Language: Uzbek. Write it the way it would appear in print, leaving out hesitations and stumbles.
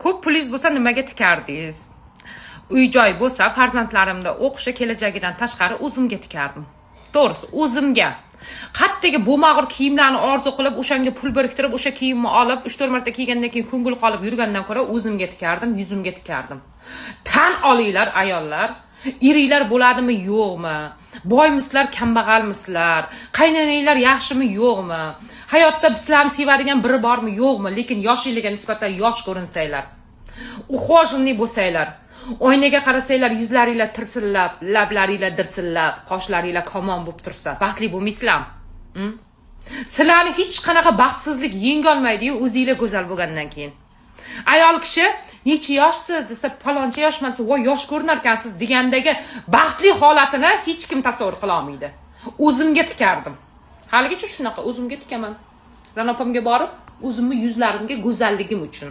Ko'p pulingiz bo'lsa nimaga tikardingiz? Uy-joy bo'lsa, farzandlarimda o'qishi kelajagidan tashqari o'zimga tikardim. To'g'risi, o'zimga. Qattaga bo'lmag'ur kiyimlarni orzu qilib, o'shanga pul biriktirib, o'sha kiyimni olib, 3-4 marta kiygandan keyin ko'ngil qolib yurgandan ko'ra o'zimga tikardim, yuzimga tikardim. Tan olinglar ayollar, iringlar bo'ladimi, yo'qmi? Boymisizlar, kambag'almisizlar? Qaynonanglar yaxshimi, yo'qmi? Hayotda sizlarni sevadigan biri bormi, yo'qmi? Lekin yoshingizga nisbatan yosh ko'rinsanglar. Ухоженный bo'lsanglar. Oynaga qarasanglar, yuzlaringlar tirsillab, lablaringlar dirsillab, qoshlaringlar komon bo'lib tursa, baxtli bo'lmaysizlarmi? Sizlarni hech qanaqa baxtsizlik yenga olmaydi-yu, o'zingizlar go'zal bo'lgandan keyin. Ayol kishi necha yoshsiz desa, paloncha yoshman desa, voy yosh ko'rinarkansiz degandagi baxtli holatini hech kim tasavvur qila olmaydi. O'zimga tikardim. Haligacha shunaqa o'zimga tikaman. Ranopamga borib, o'zimni yuzlarimga go'zalligim uchun